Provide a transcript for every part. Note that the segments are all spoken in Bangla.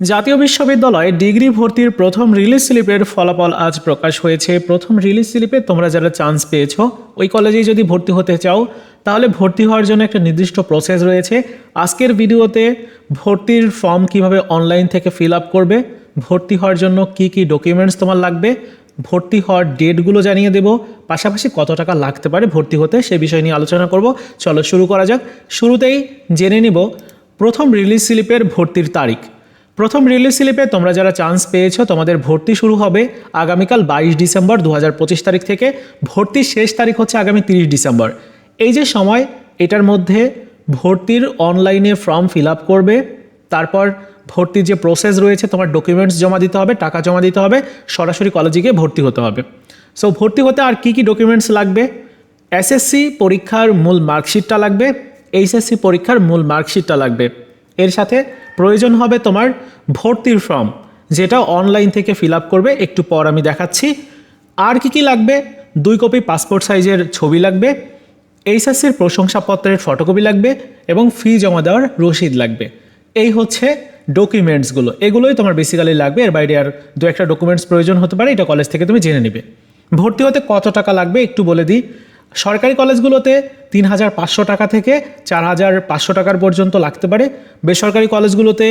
জাতীয় বিশ্ববিদ্যালয়ে ডিগ্রি ভর্তির প্রথম রিলিজ স্লিপের ফলাফল আজ প্রকাশ হয়েছে। প্রথম রিলিজ স্লিপে তোমরা যারা চান্স পেয়েছো ওই কলেজেই যদি ভর্তি হতে চাও তাহলে ভর্তি হওয়ার জন্য একটা নির্দিষ্ট প্রসেস রয়েছে। আজকের ভিডিওতে ভর্তির ফর্ম কিভাবে অনলাইন থেকে ফিল আপ করবে, ভর্তি হওয়ার জন্য কি কি ডকুমেন্টস তোমার লাগবে, ভর্তি হওয়ার ডেটগুলো জানিয়ে দেব, পাশাপাশি কত টাকা লাগতে পারে ভর্তি হতে সে বিষয় নিয়ে আলোচনা করব। চলো শুরু করা যাক। শুরুতেই জেনে নিব প্রথম রিলিজ স্লিপের ভর্তির তারিখ। প্রথম রিলিজ স্লিপে তোমরা যারা চান্স পেয়েছো তোমাদের ভর্তি শুরু হবে আগামীকাল 22 ডিসেম্বর 2025 তারিখ থেকে। ভর্তির শেষ তারিখ হচ্ছে আগামী 30 ডিসেম্বর। এই যে সময়, এটার মধ্যে ভর্তির অনলাইনে ফর্ম ফিল আপ করবে, তারপর ভর্তির যে প্রসেস রয়েছে তোমার ডকুমেন্টস জমা দিতে হবে, টাকা জমা দিতে হবে, সরাসরি কলেজে গিয়ে ভর্তি হতে হবে। সো ভর্তি হতে আর কি কি ডকুমেন্টস লাগবে? এসএসসি পরীক্ষার মূল মার্কশিটটা লাগবে, এইচএসসি পরীক্ষার মূল মার্কশিটটা লাগবে। এর সাথে প্রয়োজন হবে তোমার ভর্তির ফর্ম, যেটা অনলাইন থেকে ফিল আপ করবে, একটু পর আমি দেখাচ্ছি। আর কি কি লাগবে? 2 কপি পাসপোর্ট সাইজের ছবি লাগবে, এইচএসসির প্রশংসাপত্রের ফটোকপি লাগবে এবং ফি জমা দেওয়ার রসিদ লাগবে। এই হচ্ছে ডকুমেন্টসগুলো, এগুলোই তোমার বেসিক্যালি লাগবে। এর বাইরে আর 2-1টা ডকুমেন্টস প্রয়োজন হতে পারে, এটা কলেজ থেকে তুমি জেনে নেবে। ভর্তি হতে কত টাকা লাগবে একটু বলে দিই। সরকারি কলেজগুলোতে 3,500 টাকা থেকে 4,500 টাকার পর্যন্ত লাগতে পারে। বেসরকারি কলেজগুলোতে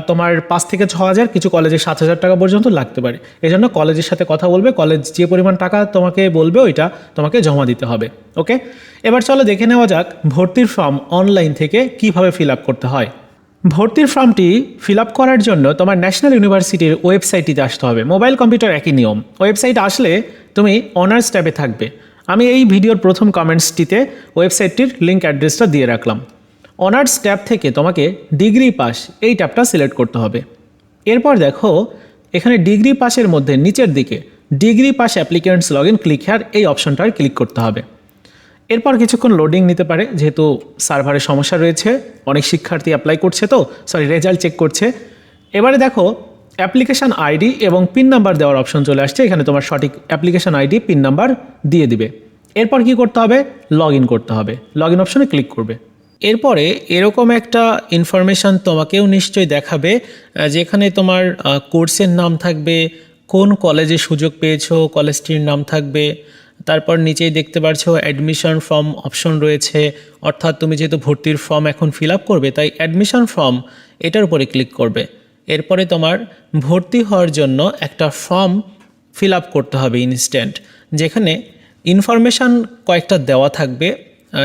তোমার 5 থেকে 6,000, কিছু কলেজে 7,000 টাকা পর্যন্ত লাগতে পারে। এজন্য কলেজের সাথে কথা বলবে, কলেজ যে পরিমাণ টাকা তোমাকে বলবে ওইটা তোমাকে জমা দিতে হবে। ওকে, এবার চলো দেখে নেওয়া যাক ভর্তির ফর্ম অনলাইন থেকে কিভাবে ফিল আপ করতে হয়। ভর্তির ফর্মটি ফিল আপ করার জন্য তোমার ন্যাশনাল ইউনিভার্সিটির ওয়েবসাইটটিতে আসতে হবে। মোবাইল কম্পিউটার একই নিয়ম। ওয়েবসাইটে আসলে তুমি অনার্স ট্যাবে থাকবে। আমি এই ভিডিওর প্রথম কমেন্টসটিতে ওয়েবসাইটটির লিঙ্ক অ্যাড্রেসটা দিয়ে রাখলাম। অনার্স ট্যাব থেকে তোমাকে ডিগ্রি পাস এই ট্যাবটা সিলেক্ট করতে হবে। এরপর দেখো এখানে ডিগ্রি পাসের মধ্যে নিচের দিকে degree pass applicants log in click here এই অপশনটার ক্লিক করতে হবে। এরপর কিছুক্ষণ লোডিং নিতে পারে, যেহেতু সার্ভারের সমস্যা রয়েছে, অনেক শিক্ষার্থী অ্যাপ্লাই করছে, রেজাল্ট চেক করছে। এবারে দেখো অ্যাপ্লিকেশান আইডি এবং পিন নাম্বার দেওয়ার অপশন চলে আসছে। এখানে তোমার সঠিক অ্যাপ্লিকেশান আইডি পিন নাম্বার দিয়ে দিবে। এরপর কি করতে হবে? লগ ইন করতে হবে। লগ ইন অপশনে ক্লিক করবে। এরপরে এরকম একটা ইনফরমেশান তোমাকেও নিশ্চয়ই দেখাবে, যেখানে তোমার কোর্সের নাম থাকবে, কোন কলেজে সুযোগ পেয়েছো কলেজটির নাম থাকবে। তারপর নিচেই দেখতে পাচ্ছ অ্যাডমিশন ফর্ম অপশন রয়েছে, অর্থাৎ তুমি যেহেতু ভর্তির ফর্ম এখন ফিল আপ করবে তাই অ্যাডমিশন ফর্ম এটার উপরে ক্লিক করবে। এরপরে তোমার ভর্তি হওয়ার জন্য একটা ফর্ম ফিল আপ করতে হবে ইনস্ট্যান্ট, যেখানে ইনফরমেশান কয়েকটা দেওয়া থাকবে।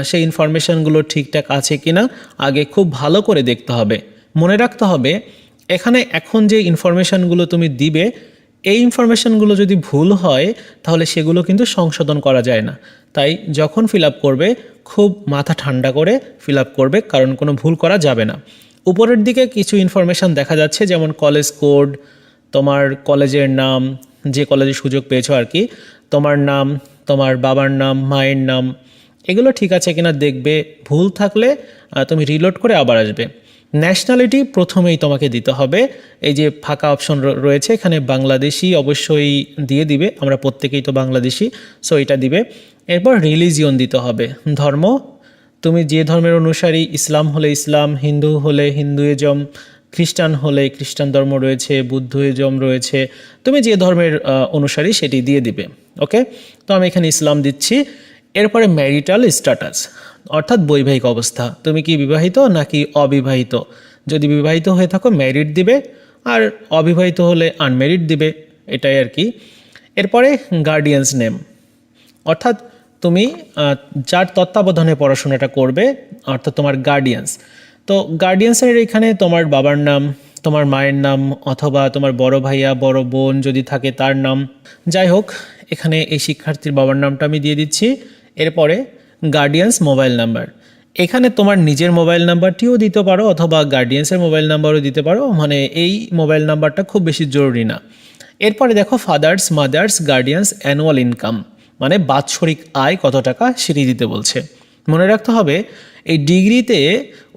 সেই ইনফরমেশানগুলো ঠিকঠাক আছে কি না আগে খুব ভালো করে দেখতে হবে। মনে রাখতে হবে এখানে এখন যে ইনফরমেশানগুলো তুমি দিবে এই ইনফরমেশানগুলো যদি ভুল হয় তাহলে সেগুলো কিন্তু সংশোধন করা যায় না। তাই যখন ফিল আপ করবে খুব মাথা ঠান্ডা করে ফিল আপ করবে, কারণ কোনো ভুল করা যাবে না। উপরের দিকে কিছু ইনফরমেশান দেখা যাচ্ছে, যেমন কলেজ কোড, তোমার কলেজের নাম, যে কলেজে সুযোগ পেয়েছো আর কি, তোমার নাম, তোমার বাবার নাম, মায়ের নাম, এগুলো ঠিক আছে কিনা দেখবে। ভুল থাকলে তুমি রিলোড করে আবার আসবে। ন্যাশনালিটি প্রথমেই তোমাকে দিতে হবে। এই যে ফাঁকা অপশন রয়েছে এখানে বাংলাদেশি অবশ্যই দিয়ে দিবে, আমরা প্রত্যেকেই তো বাংলাদেশি, সো এটা দিবে। এরপর রিলিজিয়ন দিতে হবে, ধর্ম, তুমি যে ধর্মের অনুসারী, ইসলাম হলে ইসলাম, হিন্দু হলে হিন্দুইজম, খ্রিস্টান হলে খ্রিস্টান ধর্ম রয়েছে, বুদ্ধিজম রয়েছে, তুমি যে ধর্মের অনুসারী সেটি দিয়ে দিবে। ওকে, তো আমি এখানে ইসলাম দিচ্ছি। এরপরে ম্যারিটাল স্ট্যাটাস, অর্থাৎ বৈবাহিক অবস্থা, তুমি কি বিবাহিত নাকি অবিবাহিত। যদি বিবাহিত হয়ে থাকো ম্যারিড দিবে, আর অবিবাহিত হলে আনম্যারিড দিবে, এটাই আর কি। এরপরে গার্ডিয়ানস নেম, অর্থাৎ তুমি যার তত্ত্বাবধানে পড়াশোনাটা করবে, অর্থাৎ তোমার গার্ডিয়ানস। তো গার্ডিয়ানসের এখানে তোমার বাবার নাম, তোমার মায়ের নাম, অথবা তোমার বড় ভাইয়া বড় বোন যদি থাকে তার নাম, যাই হোক এখানে এই শিক্ষার্থীর বাবার নামটা আমি দিয়ে দিচ্ছি। এরপরে গার্ডিয়ানস মোবাইল নাম্বার, এখানে তোমার নিজের মোবাইল নাম্বারটিও দিতে পারো অথবা গার্ডিয়ানসের মোবাইল নাম্বারও দিতে পারো, মানে এই মোবাইল নাম্বারটা খুব বেশি জরুরি না। এরপরে দেখো father's mother's guardians annual income, মানে বাৎসরিক আয় কত টাকা সেটি দিতে বলছে। মনে রাখতে হবে এই ডিগ্রিতে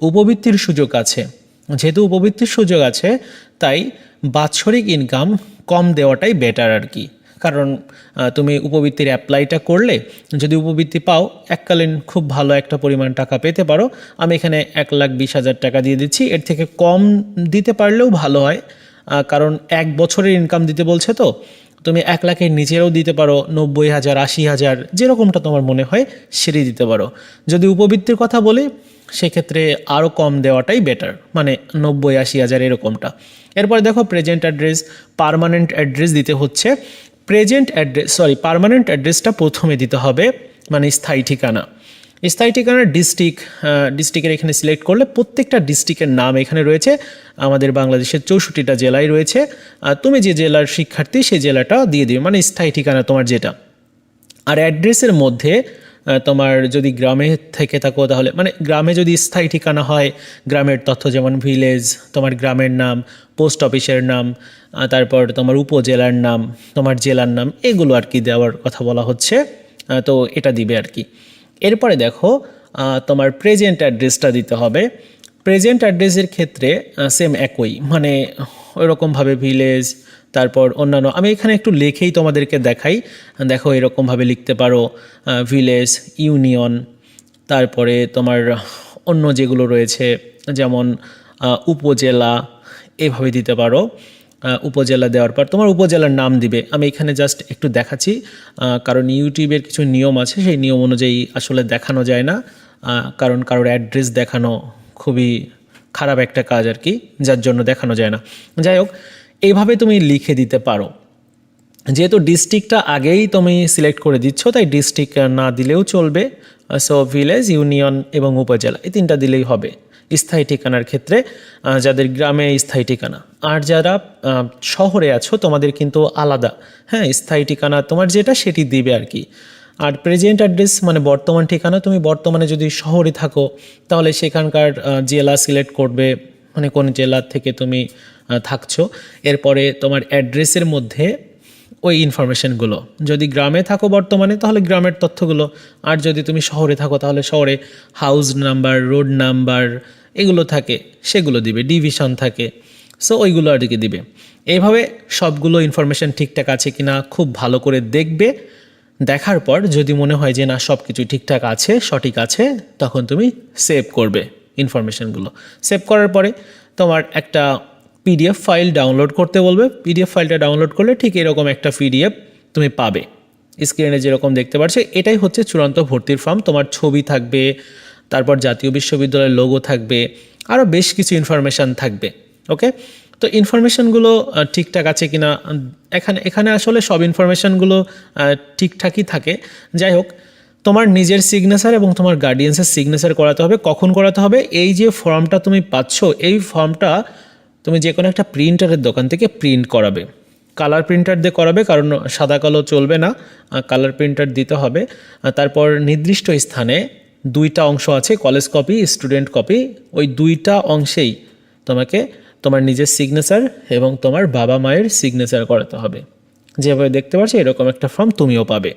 উপবৃত্তির সুযোগ আছে, যেহেতু উপবৃত্তির সুযোগ আছে তাই বাৎসরিক ইনকাম কম দেওয়াটাই বেটার আর কি। কারণ তুমি উপবৃত্তির অ্যাপ্লাইটা করলে যদি উপবৃত্তি পাও এককালীন খুব ভালো একটা পরিমাণ টাকা পেতে পারো। আমি এখানে 1,20,000 টাকা দিয়ে দিচ্ছি, এর থেকে কম দিতে পারলেও ভালো হয়, কারণ 1 বছরের ইনকাম দিতে বলছে, তো তুমি 1 লাখের নিচেও দিতে পারো, 90,000, 80,000, যেরকমটা তোমার মনে হয় সেটাই দিতে পারো। যদি উপবৃত্তির কথা বলি সেক্ষেত্রে আরও কম দেওয়াটাই বেটার, মানে 90-80,000 এরকমটা। এরপরে দেখো প্রেজেন্ট অ্যাড্রেস, পার্মানেন্ট অ্যাড্রেস দিতে হচ্ছে। পার্মানেন্ট অ্যাড্রেসটা প্রথমে দিতে হবে, মানে স্থায়ী ঠিকানা। স্থায়ী ঠিকানার ডিস্ট্রিক্টের এখানে সিলেক্ট করলে প্রত্যেকটা ডিস্ট্রিক্টের নাম এখানে রয়েছে। আমাদের বাংলাদেশের 64টা জেলায় রয়েছে। তুমি যে জেলার শিক্ষার্থী সেই জেলাটা দিয়ে দিবে, মানে স্থায়ী ঠিকানা তোমার যেটা। আর অ্যাড্রেসের মধ্যে তোমার যদি গ্রামে থেকে থাকো তাহলে, মানে গ্রামে যদি স্থায়ী ঠিকানা হয়, গ্রামের তথ্য যেমন ভিলেজ, তোমার গ্রামের নাম, পোস্ট অফিসের নাম, তারপর তোমার উপজেলার নাম, তোমার জেলার নাম, এগুলো আর কি দেওয়ার কথা বলা হচ্ছে। তো এটা দিবে আর কি। এরপরে দেখো তোমার প্রেজেন্ট অ্যাড্রেসটা দিতে হবে। প্রেজেন্ট অ্যাড্রেসের ক্ষেত্রে সেম একই, মানে ওইরকমভাবে ভিলেজ, তারপর অন্যান্য, আমি এখানে একটু লিখেই তোমাদেরকে দেখাই। দেখো এরকমভাবে লিখতে পারো ভিলেজ, ইউনিয়ন, তারপরে তোমার অন্য যেগুলো রয়েছে যেমন উপজেলা, এভাবে দিতে পারো। উপজেলা দেওয়ার পর তোমার উপজেলার নাম দিবে। আমি এখানে জাস্ট একটু দেখাচ্ছি, কারণ ইউটিউবের কিছু নিয়ম আছে, সেই নিয়ম অনুযায়ী আসলে দেখানো যায় না, কারণ কারোর অ্যাড্রেস দেখানো খুবই খারাপ একটা কাজ আর কি, যার জন্য দেখানো যায় না। যাই হোক, এইভাবে তুমি লিখে দিতে পারো। যেহেতু ডিস্ট্রিক্টটা আগেই তুমি সিলেক্ট করে দিচ্ছ, তাই ডিস্ট্রিক্ট না দিলেও চলবে। সো ভিলেজ, ইউনিয়ন এবং উপজেলা, এই 3টা দিলেই হবে স্থায়ী ঠিকানার ক্ষেত্রে, যাদের গ্রামে স্থায়ী ঠিকানা। আর যারা শহরে আছো তোমাদের কিন্তু আলাদা, হ্যাঁ, স্থায়ী ঠিকানা তোমার যেটা সেটি দিবে আর কি। আর প্রেজেন্ট অ্যাড্রেস মানে বর্তমান ঠিকানা, তুমি বর্তমানে যদি শহরে থাকো তাহলে সেখানকার জেলা সিলেক্ট করবে, মানে কোন জেলা থেকে তুমি থাকছো। এরপরে তোমার অ্যাড্রেসের মধ্যে ওই ইনফরমেশনগুলো, যদি গ্রামে থাকো বর্তমানে তাহলে গ্রামের তথ্যগুলো, আর যদি তুমি শহরে থাকো তাহলে শহরে হাউস নাম্বার, রোড নাম্বার, এগুলো থাকে সেগুলো দিবে, ডিভিশন থাকে, সো ওইগুলো আর কি দিবে। এইভাবে সবগুলো ইনফরমেশন ঠিকঠাক আছে কিনা খুব ভালো করে দেখবে। দেখার পর যদি মনে হয় যে না সব কিছু ঠিকঠাক আছে, সঠিক আছে, তখন তুমি সেভ করবে ইনফরমেশনগুলো। সেভ করার পরে তোমার একটা পিডিএফ ফাইল ডাউনলোড করতে বলবে। পিডিএফ ফাইলটা ডাউনলোড করলে ঠিক এরকম একটা পিডিএফ তুমি পাবে, স্ক্রিনে যেরকম দেখতে পাচ্ছ। এটাই হচ্ছে চূড়ান্ত ভর্তির ফর্ম। তোমার ছবি থাকবে, তারপর জাতীয় বিশ্ববিদ্যালয়ের লোগো থাকবে, আরও বেশ কিছু ইনফরমেশান থাকবে। ওকে, তো ইনফরমেশানগুলো ঠিকঠাক আছে কিনা, এখানে আসলে সব ইনফরমেশানগুলো ঠিকঠাকই থাকে। যাই হোক, তোমার নিজের সিগনেচার এবং তোমার গার্ডিয়ান্সের সিগনেচার করাতে হবে। কখন করাতে হবে? এই যে ফর্মটা তুমি পাচ্ছ, এই ফর্মটা তুমি যে কোনো একটা প্রিন্টারের দোকান থেকে প্রিন্ট করাবে। কালার প্রিন্টার দিয়ে করাবে, কারণ সাদা কালো চলবে না, কালার প্রিন্টার দিতে হবে। তারপর নির্দিষ্ট স্থানে 2টা অংশ আছে, কলেজ কপি, স্টুডেন্ট কপি, ওই 2টা অংশেই তোমাকে তোমার নিজের সিগনেচার এবং তোমার বাবা মায়ের সিগনেচার করাতে হবে। যেভাবে দেখতে পাচ্ছ এরকম একটা ফর্ম তুমিও পাবে।